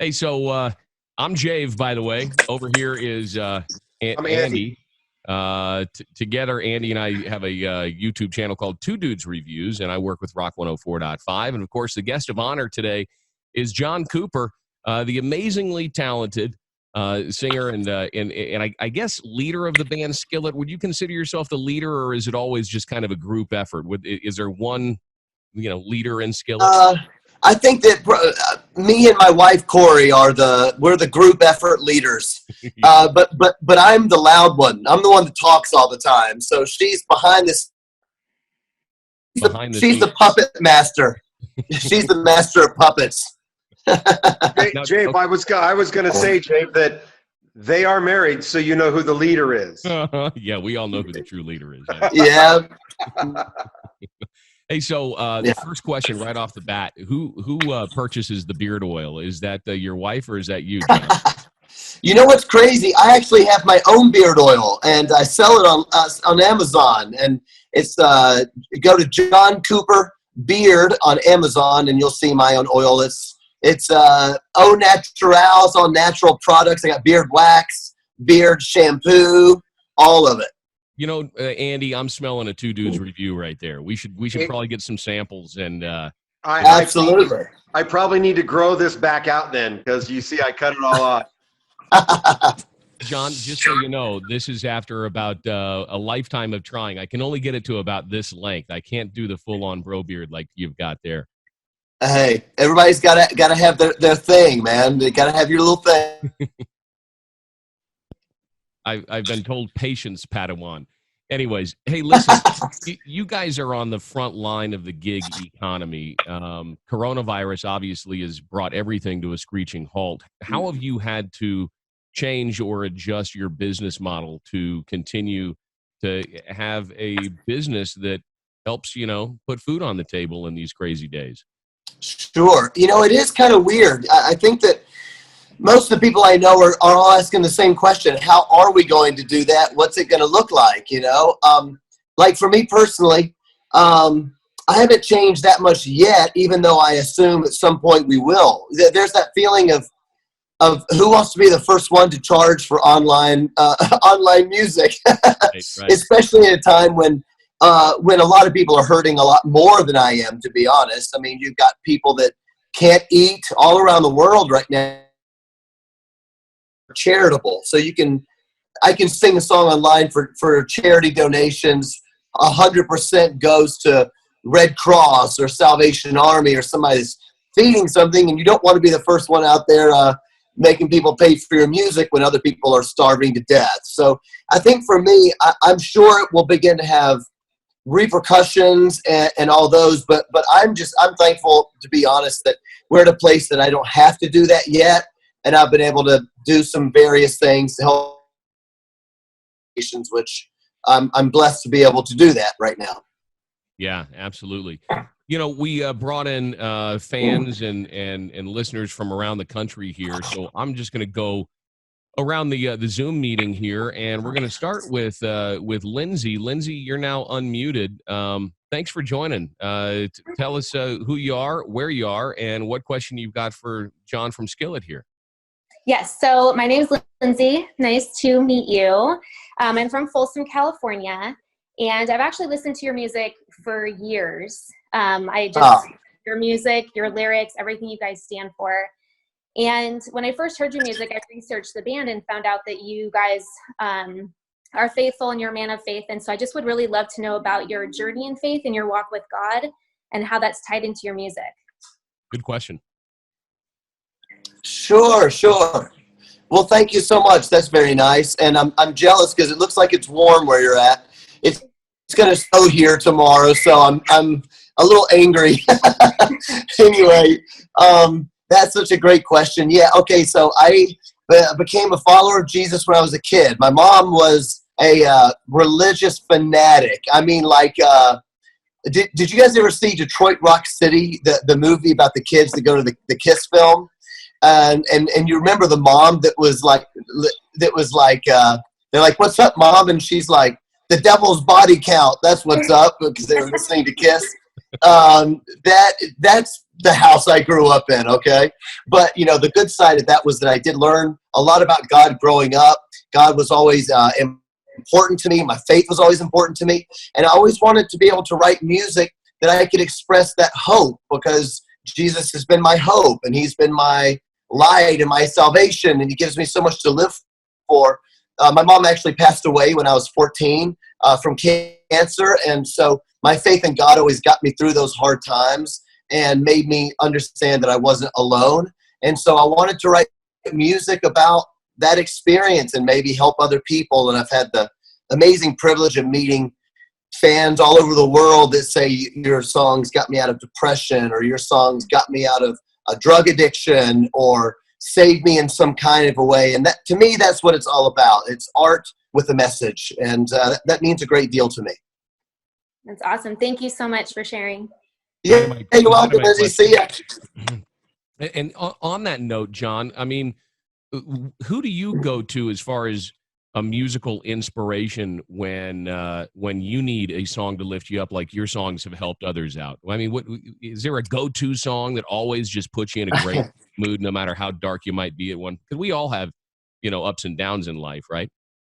Hey, so I'm Jave, by the way. Over here is I'm Andy. Together, Andy and I have a YouTube channel called Two Dudes Reviews, and I work with Rock 104.5. And, of course, the guest of honor today is John Cooper, the amazingly talented singer and I guess leader of the band Skillet. Would you consider yourself the leader, or is it always just kind of a group effort? Is there one, leader in Skillet? I think that me and my wife Corey we're the group effort leaders. But I'm the loud one. I'm the one that talks all the time. So she's behind this. She's the puppet master. She's the master of puppets. Jabe, okay. I was going to say, Jabe, that they are married, so you know who the leader is. Yeah, we all know who the true leader is. Yeah. Hey, so the first question right off the bat: Who purchases the beard oil? Is that your wife, or is that you, John? You know what's crazy? I actually have my own beard oil, and I sell it on Amazon. And it's go to John Cooper Beard on Amazon, and you'll see my own oil. It's au natural. It's all natural products. I got beard wax, beard shampoo, all of it. Andy, I'm smelling a Two Dudes review right there. We should probably get some samples and. Absolutely. I probably need to grow this back out then, because you see, I cut it all off. John, just so you know, this is after about a lifetime of trying. I can only get it to about this length. I can't do the full-on bro beard like you've got there. Hey, everybody's gotta have their thing, man. They gotta have your little thing. I've been told patience, Padawan. Anyways, hey, listen, you guys are on the front line of the gig economy. Coronavirus obviously has brought everything to a screeching halt. How have you had to change or adjust your business model to continue to have a business that helps, put food on the table in these crazy days? Sure. It is kind of weird. I think that most of the people I know are all asking the same question. How are we going to do that? What's it going to look like? Like for me personally, I haven't changed that much yet, even though I assume at some point we will. There's that feeling of who wants to be the first one to charge for online music, right. Especially at a time when a lot of people are hurting a lot more than I am, to be honest. I mean, you've got people that can't eat all around the world right now. Charitable, so I can sing a song online for charity donations. 100% goes to Red Cross or Salvation Army or somebody that's feeding something, and you don't want to be the first one out there making people pay for your music when other people are starving to death. So I think for me, I'm sure it will begin to have repercussions and all those, but I'm thankful, to be honest, that we're at a place that I don't have to do that yet. And I've been able to do some various things to help patients, which I'm blessed to be able to do that right now. Yeah, absolutely. We brought in fans and listeners from around the country here, so I'm just going to go around the Zoom meeting here, and we're going to start with Lindsay. Lindsay, you're now unmuted. Thanks for joining. Tell us who you are, where you are, and what question you've got for John from Skillet here. Yes, so my name is Lindsay. Nice to meet you. I'm from Folsom, California, and I've actually listened to your music for years. Your music, your lyrics, everything you guys stand for. And when I first heard your music, I researched the band and found out that you guys are faithful and you're a man of faith. And so I just would really love to know about your journey in faith and your walk with God and how that's tied into your music. Good question. Sure. Well, thank you so much. That's very nice. And I'm jealous because it looks like it's warm where you're at. It's going to snow here tomorrow, so I'm a little angry. Anyway, that's such a great question. Yeah, okay, so I became a follower of Jesus when I was a kid. My mom was a religious fanatic. I mean, like, did you guys ever see Detroit Rock City, the movie about the kids that go to the Kiss film? And you remember the mom that was like, they're like, "What's up, Mom?" And she's like, "The Devil's Body Count. That's what's up," because they were listening to Kiss. That's the house I grew up in, okay? But, you know, the good side of that was that I did learn a lot about God growing up. God was always important to me. My faith was always important to me. And I always wanted to be able to write music that I could express that hope, because Jesus has been my hope, and he's been my light and my salvation, and he gives me so much to live for. My mom actually passed away when I was 14 from cancer, and so my faith in God always got me through those hard times and made me understand that I wasn't alone. And so I wanted to write music about that experience and maybe help other people. And I've had the amazing privilege of meeting fans all over the world that say your songs got me out of depression, or your songs got me out of a drug addiction, or saved me in some kind of a way. And that, to me, that's what it's all about. It's art with a message. And that means a great deal to me. That's awesome. Thank you so much for sharing. Yeah, you're welcome, Lizzie. See ya. And on that note, John, I mean, who do you go to as far as a musical inspiration when you need a song to lift you up, like your songs have helped others out? I mean, what is there a go-to song that always just puts you in a great mood, no matter how dark you might be at one? Because we all have, you know, ups and downs in life, right?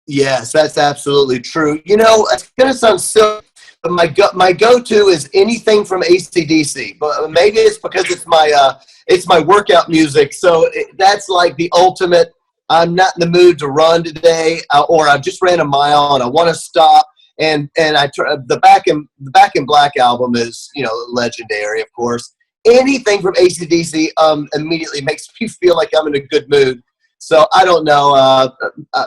Yes, that's absolutely true. You know, it's going to sound silly, but my go-to is anything from AC/DC. But maybe it's because it's my workout music. So that's like the ultimate. I'm not in the mood to run today, or I just ran a mile and I want to stop. And the Back in Black album is, you know, legendary, of course. Anything from AC/DC immediately makes me feel like I'm in a good mood. So I don't know.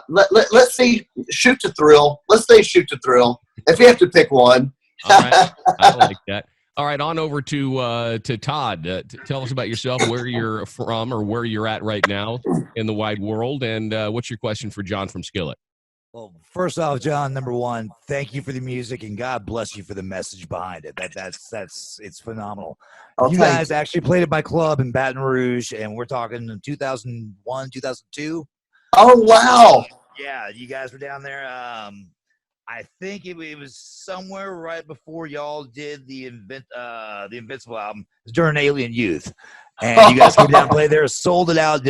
Let's see. Shoot to Thrill. Let's say Shoot to Thrill. If you have to pick one. All right. I like that. All right, on over to Todd. Tell us about yourself, where you're from, or where you're at right now in the wide world, and what's your question for John from Skillet? Well, first off, John, number one, thank you for the music, and God bless you for the message behind it. It's phenomenal. You guys actually played at my club in Baton Rouge, and we're talking in 2001, 2002. Oh, wow. Yeah, you guys were down there. I think it was somewhere right before y'all did the Invincible album. It was during Alien Youth. And you guys came down and played there, sold it out.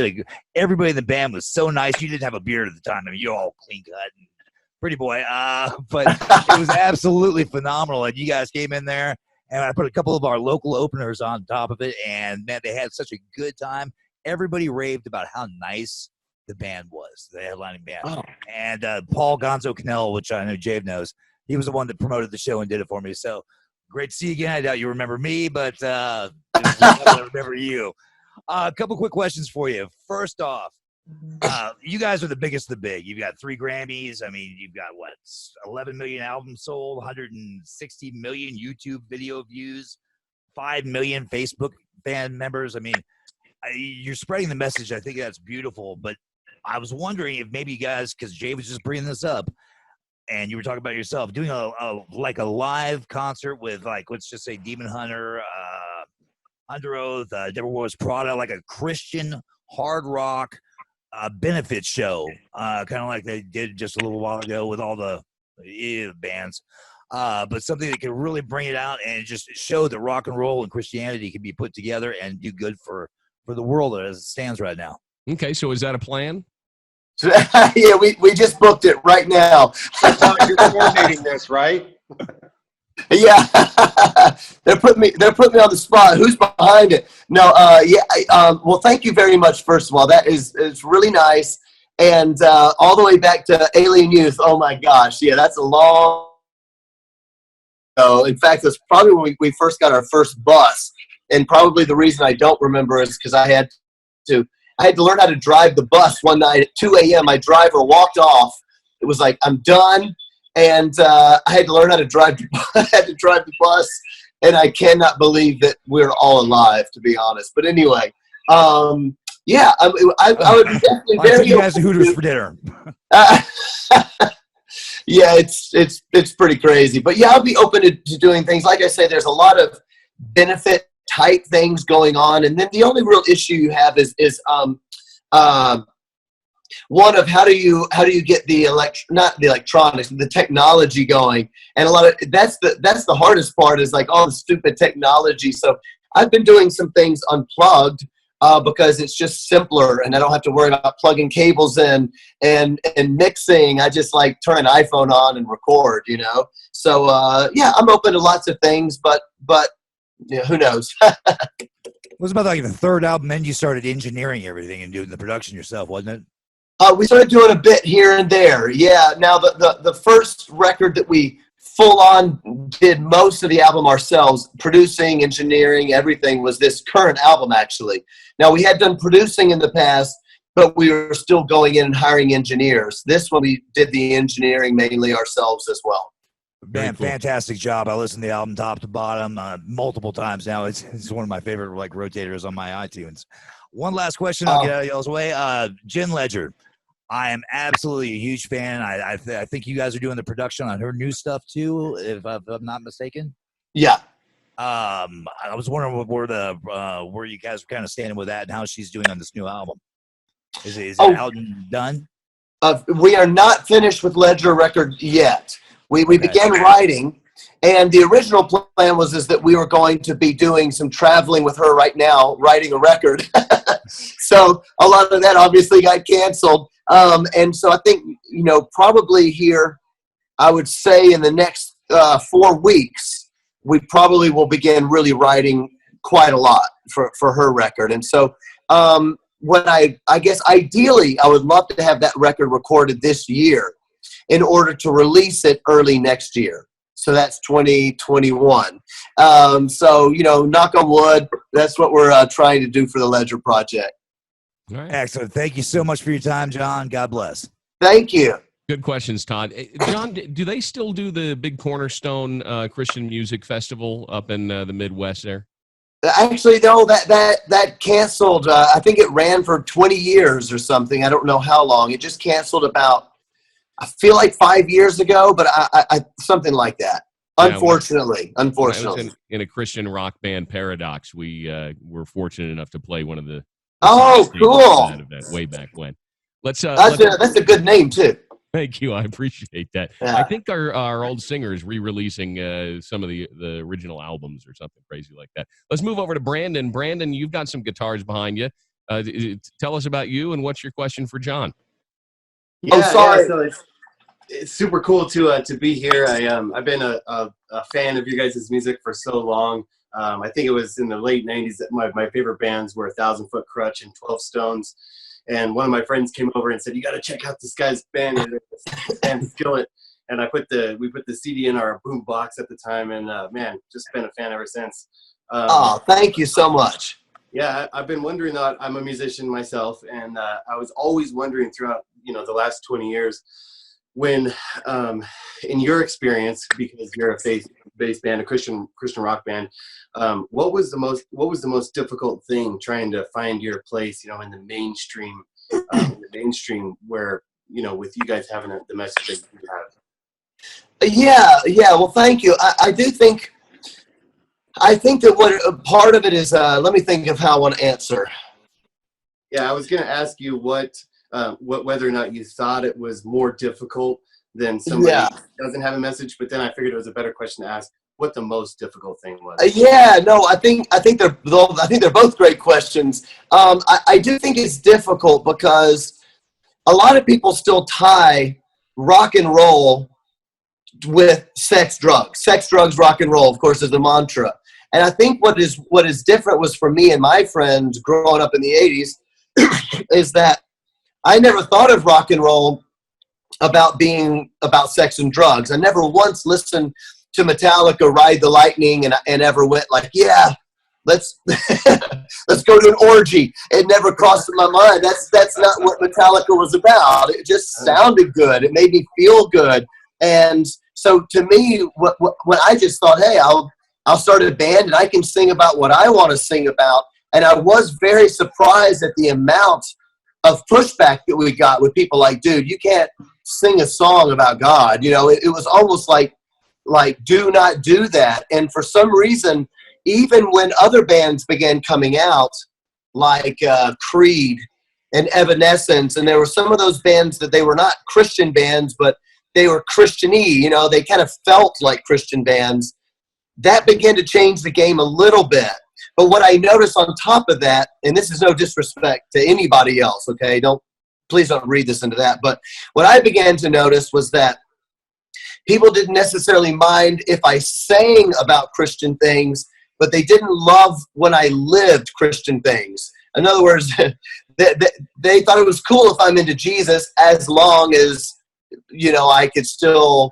Everybody in the band was so nice. You didn't have a beard at the time. I mean, you're all clean cut and pretty boy. But it was absolutely phenomenal. And you guys came in there, and I put a couple of our local openers on top of it. And, man, they had such a good time. Everybody raved about how nice the band was, the headlining band. Oh. And Paul Gonzo Cannell, which I know Jave knows, he was the one that promoted the show and did it for me. So great to see you again. I doubt you remember me, but I remember you. A couple quick questions for you. First off, you guys are the biggest of the big. You've got 3 Grammys. I mean, you've got, 11 million albums sold, 160 million YouTube video views, 5 million Facebook fan members. I mean, you're spreading the message. I think that's beautiful. But I was wondering if maybe you guys, because Jay was just bringing this up, and you were talking about yourself, doing a live concert with, let's just say Demon Hunter, Under Oath, Devil Wears Prada, like a Christian hard rock benefit show, kind of like they did just a little while ago with all the bands. But something that can really bring it out and just show that rock and roll and Christianity can be put together and do good for the world as it stands right now. Okay, so is that a plan? Yeah, we just booked it right now. You're coordinating this, right? Yeah, they're putting me on the spot. Who's behind it? No, well, thank you very much. First of all, it's really nice, and all the way back to Alien Youth. Oh my gosh, yeah, that's a long. In fact, that's probably when we first got our first bus, and probably the reason I don't remember is because I had to learn how to drive the bus one night at 2 a.m. My driver walked off. It was like, I'm done. And I had to learn how to drive. I had to drive the bus, and I cannot believe that we're all alive, to be honest. But anyway, yeah, I would be definitely very. You guys Hooters for dinner. Yeah, it's pretty crazy, but yeah, I'll be open to doing things. Like I say, there's a lot of benefit type things going on, and then the only real issue you have is one of how do you get not the electronics, the technology going, and a lot of that's the hardest part is like all the stupid technology. So I've been doing some things unplugged because it's just simpler, and I don't have to worry about plugging cables in and mixing. I just like turn an iPhone on and record, you know. So yeah, I'm open to lots of things, but yeah, who knows? It was about like the third album, then you started engineering everything and doing the production yourself, wasn't it? We started doing a bit here and there. Yeah. Now the first record that we full on did most of the album ourselves, producing, engineering, everything, was this current album actually. Now we had done producing in the past, but we were still going in and hiring engineers. This one we did the engineering mainly ourselves as well. Man, cool. Fantastic job. I listened to the album top to bottom multiple times now. It's one of my favorite like rotators on my iTunes. One last question I'll get out of y'all's way. Jen Ledger. I am absolutely a huge fan. I think you guys are doing the production on her new stuff too, if I'm not mistaken. Yeah. I was wondering where you guys are kind of standing with that and how she's doing on this new album. Is it out and done? We are not finished with Ledger record yet. We began writing, and the original plan was that we were going to be doing some traveling with her right now, writing a record. So a lot of that obviously got canceled. And so I think, you know, probably here, I would say in the next 4 weeks, we probably will begin really writing quite a lot for her record. And so what I guess ideally, I would love to have that record recorded this year in order to release it early next year. So that's 2021. So, you know, knock on wood, that's what we're trying to do for the Ledger project. All right. Excellent. Thank you so much for your time, John. God bless. Thank you. Good questions, Todd. John, do they still do the big Cornerstone Christian Music Festival up in the Midwest there? Actually, no, that canceled. I think it ran for 20 years or something. I don't know how long. It just canceled about, I feel like 5 years ago, but I something like that. Unfortunately. I was in a Christian rock band, Paradox. We were fortunate enough to play one of the cool. That event way back when. That's a good name too. Thank you. I appreciate that. Yeah. I think our old singer is re-releasing some of the original albums or something crazy like that. Let's move over to Brandon. Brandon, you've got some guitars behind you. Tell us about you and what's your question for John? Yeah, sorry. Yeah, so it's super cool to be here. I've been a fan of you guys' music for so long. I think it was in the late 90s that my favorite bands were 1,000 Foot Crutch and 12 Stones. And one of my friends came over and said, "You got to check out this guy's band, and Skillet." And we put the CD in our boom box at the time, and man, just been a fan ever since. Thank you so much. Yeah, I've been wondering. I'm a musician myself, and I was always wondering throughout the last 20 years, when in your experience, because you're a faith-based band, a Christian rock band, what was the most difficult thing trying to find your place, in the mainstream, where with you guys having the message that you have? Yeah. Well, thank you. I think that what part of it is. Let me think of how I want to answer. Yeah, I was going to ask you whether or not you thought it was more difficult than somebody who doesn't have a message, but then I figured it was a better question to ask what the most difficult thing was. I think they're both great questions. I do think it's difficult because a lot of people still tie rock and roll with sex, drugs, rock and roll, of course, is the mantra. And I think what is different was for me and my friends growing up in the 80s is that I never thought of rock and roll about being about sex and drugs. I never once listened to Metallica Ride the Lightning and ever went like, yeah, let's go to an orgy. It never crossed my mind. That's not what Metallica was about. It just sounded good. It made me feel good. And so to me, when I just thought, hey, I'll start a band and I can sing about what I want to sing about. And I was very surprised at the amount of pushback that we got with people like, dude, you can't sing a song about God. It was almost like do not do that. And for some reason, even when other bands began coming out, like Creed and Evanescence, and there were some of those bands that they were not Christian bands, but they were Christian-y, they kind of felt like Christian bands, that began to change the game a little bit. But what I noticed on top of that, and this is no disrespect to anybody else, okay? Please don't read this into that. But what I began to notice was that people didn't necessarily mind if I sang about Christian things, but they didn't love when I lived Christian things. In other words, they thought it was cool if I'm into Jesus, as long as, I could still,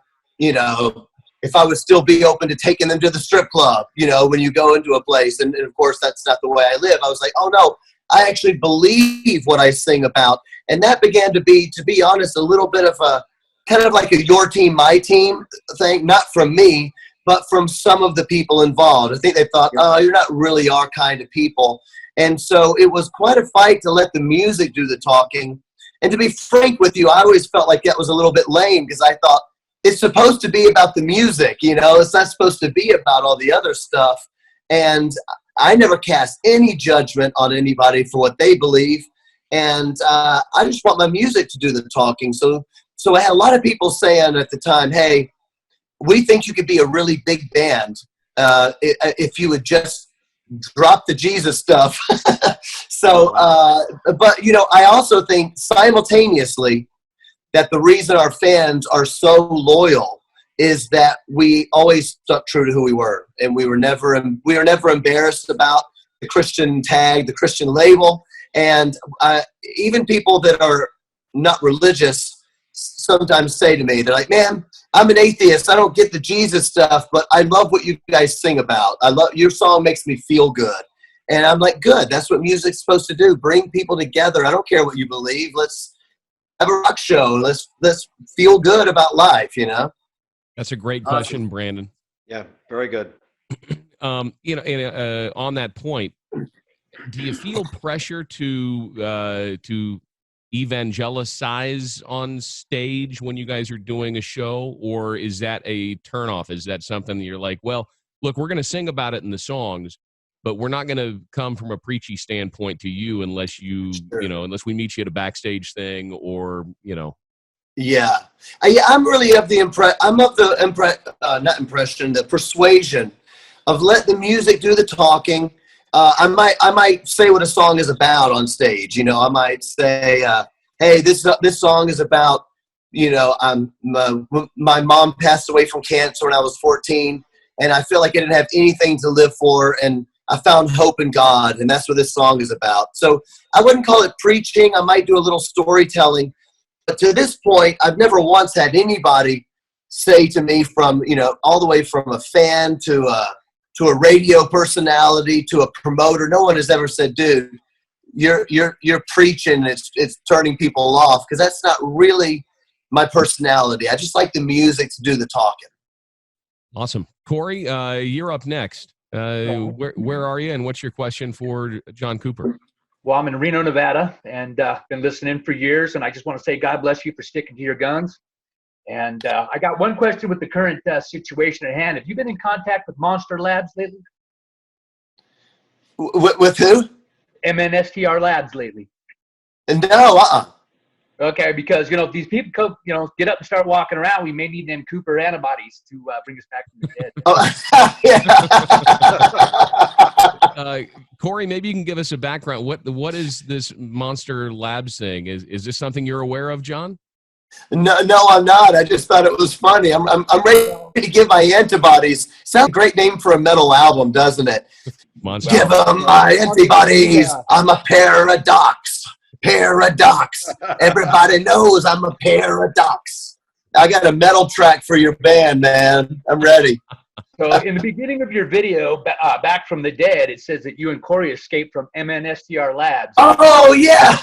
if I would still be open to taking them to the strip club, when you go into a place. And of course, that's not the way I live. I was like, oh no, I actually believe what I sing about. And that began to be honest, a little bit of a kind of like a your team, my team thing, not from me, but from some of the people involved. I think they thought, oh, you're not really our kind of people. And so it was quite a fight to let the music do the talking. And to be frank with you, I always felt like that was a little bit lame, because I thought it's supposed to be about the music, it's not supposed to be about all the other stuff. And I never cast any judgment on anybody for what they believe. And I just want my music to do the talking. So I had a lot of people saying at the time, hey, we think you could be a really big band if you would just drop the Jesus stuff. But, I also think simultaneously that the reason our fans are so loyal is that we always stuck true to who we were. And we were never embarrassed about the Christian tag, the Christian label. And even people that are not religious sometimes say to me, they're like, man, I'm an atheist. I don't get the Jesus stuff, but I love what you guys sing about. I love your song, makes me feel good. And I'm like, good. That's what music's supposed to do. Bring people together. I don't care what you believe. Let's have a rock show. Let's feel good about life, That's a great question, Brandon. Yeah, very good. On that point, do you feel pressure to evangelicize on stage when you guys are doing a show, or is that a turnoff? Is that something that you're like, well, look, we're going to sing about it in the songs, but we're not going to come from a preachy standpoint to you unless unless we meet you at a backstage thing or, Yeah. I'm really of the the persuasion of let the music do the talking. I might say what a song is about on stage. I might say, hey, this song is about, my mom passed away from cancer when I was 14, and I feel like I didn't have anything to live for, and I found hope in God, and that's what this song is about. So I wouldn't call it preaching. I might do a little storytelling. But to this point, I've never once had anybody say to me from, all the way from a fan to a radio personality to a promoter, no one has ever said, dude, you're preaching, it's turning people off, because that's not really my personality. I just like the music to do the talking. Awesome. Corey, you're up next. Where are you, and what's your question for John Cooper? Well, I'm in Reno, Nevada, and been listening for years, and I just want to say God bless you for sticking to your guns. And I got one question with the current situation at hand. Have you been in contact with Monster Labs lately? With who? MNSTR Labs lately. No, Okay, because, if these people, get up and start walking around, we may need them Cooper antibodies to bring us back from the dead. Corey, maybe you can give us a background. What is this Monster Labs thing? Is this something you're aware of, John? No, I'm not. I just thought it was funny. I'm ready to give my antibodies. Sounds a great name for a metal album, doesn't it? Monster. Give them my antibodies. I'm a paradox. Everybody knows I'm a paradox. I got a metal track for your band, man. I'm ready. So in the beginning of your video, Back from the Dead, it says that you and Corey escaped from MNSTR Labs. Oh, yeah.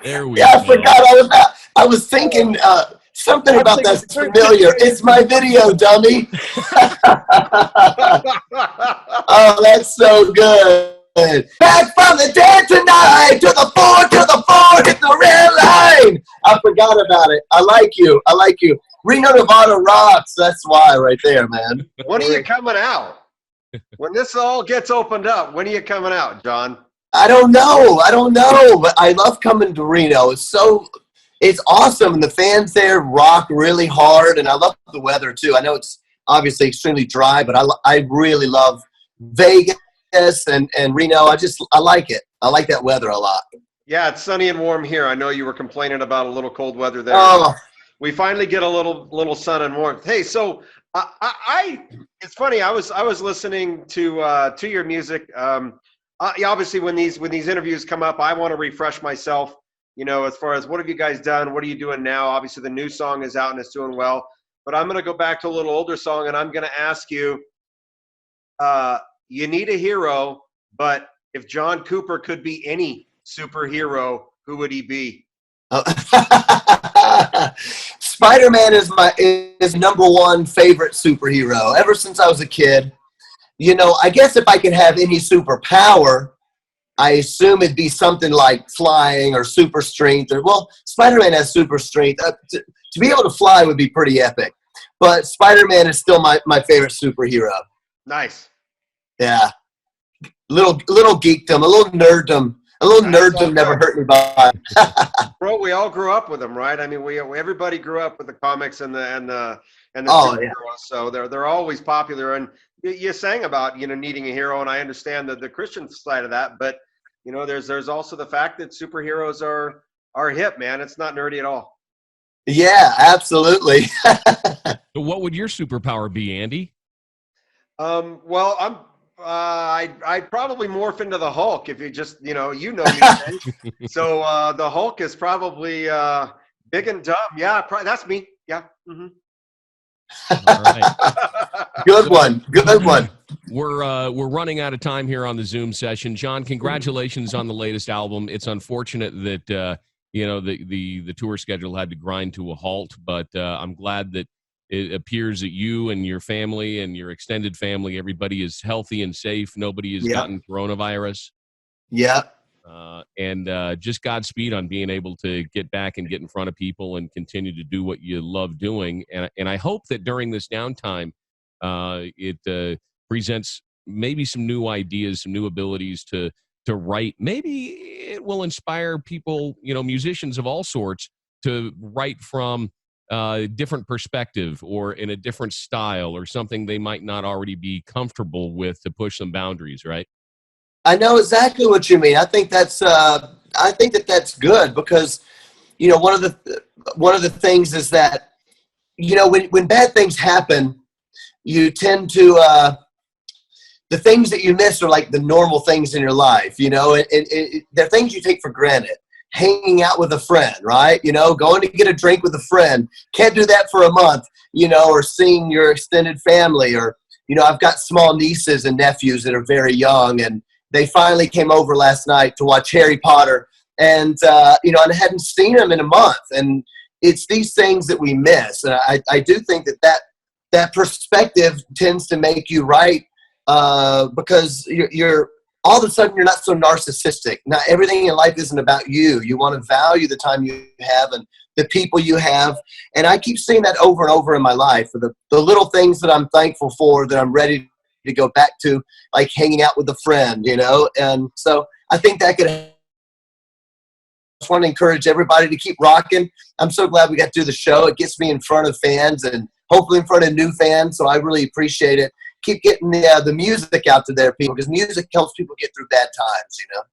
There we go. I forgot all about. I was thinking something about that's familiar. It's my video, dummy. Oh, that's so good. Back from the dead tonight, to the floor, hit the red line. I forgot about it. I like you. Reno, Nevada rocks. That's why right there, man. When are you coming out? When this all gets opened up, when are you coming out, John? I don't know, but I love coming to Reno. It's awesome, and the fans there rock really hard, and I love the weather too. I know it's obviously extremely dry, but I really love Vegas. and Reno. I like it. I like that weather a lot. Yeah, it's sunny and warm here. I know you were complaining about a little cold weather there. Oh, We finally get a little sun and warmth. Hey, so it's funny. I was listening to your music. Obviously, when these interviews come up, I want to refresh myself. You know, as far as what have you guys done? What are you doing now? Obviously, the new song is out and it's doing well. But I'm going to go back to a little older song, and I'm going to ask you. You need a hero, but if John Cooper could be any superhero, who would he be? Spider-Man is number one favorite superhero ever since I was a kid. You know, I guess if I could have any superpower, I assume it'd be something like flying or super strength. Well, Spider-Man has super strength. To be able to fly would be pretty epic. But Spider-Man is still my favorite superhero. Nice. Yeah. Little geekdom, a little nerddom. A little nerddom never hurt anybody. Bro, we all grew up with them, right? I mean, everybody grew up with the comics and the Oh, yeah. superheroes, so they're always popular. And you sang about needing a hero, and I understand the Christian side of that, but there's also the fact that superheroes are hip, man. It's not nerdy at all. Yeah, absolutely. So what would your superpower be, Andy? Well, I'd probably morph into the Hulk if you just, you know me. So the Hulk is probably big and dumb. Yeah, that's me. Yeah. Mm-hmm. All right. Good one. Good one. We're running out of time here on the Zoom session. John, congratulations on the latest album. It's unfortunate that the tour schedule had to grind to a halt, but I'm glad that it appears that you and your family and your extended family, everybody is healthy and safe. Nobody has gotten coronavirus. Yeah. And just Godspeed on being able to get back and get in front of people and continue to do what you love doing. And I hope that during this downtime, it presents maybe some new ideas, some new abilities to write. Maybe it will inspire people, musicians of all sorts, to write from different perspective or in a different style or something they might not already be comfortable with, to push some boundaries, right? I know exactly what you mean. I think that's that's good because, one of the things is that, when bad things happen, you tend to, the things that you miss are like the normal things in your life, they're things you take for granted. Hanging out with a friend, right? Going to get a drink with a friend. Can't do that for a month, or seeing your extended family, or, I've got small nieces and nephews that are very young, and they finally came over last night to watch Harry Potter, and, and I hadn't seen them in a month, and it's these things that we miss. And I do think that perspective tends to make you right, because you're all of a sudden you're not so narcissistic. Not everything in life isn't about you. You want to value the time you have and the people you have. And I keep seeing that over and over in my life, for the little things that I'm thankful for, that I'm ready to go back to, like hanging out with a friend, And so I think that could, I just want to encourage everybody to keep rocking. I'm so glad we got to do the show. It gets me in front of fans and hopefully in front of new fans. So I really appreciate it. Keep getting the music out to there, people, because music helps people get through bad times,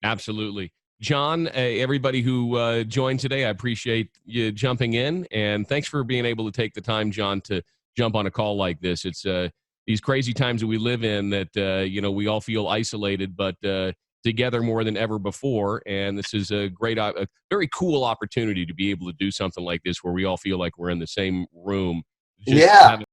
Absolutely. John, everybody who joined today, I appreciate you jumping in, and thanks for being able to take the time, John, to jump on a call like this. It's these crazy times that we live in that, we all feel isolated, but together more than ever before, and this is a very cool opportunity to be able to do something like this where we all feel like we're in the same room. Yeah.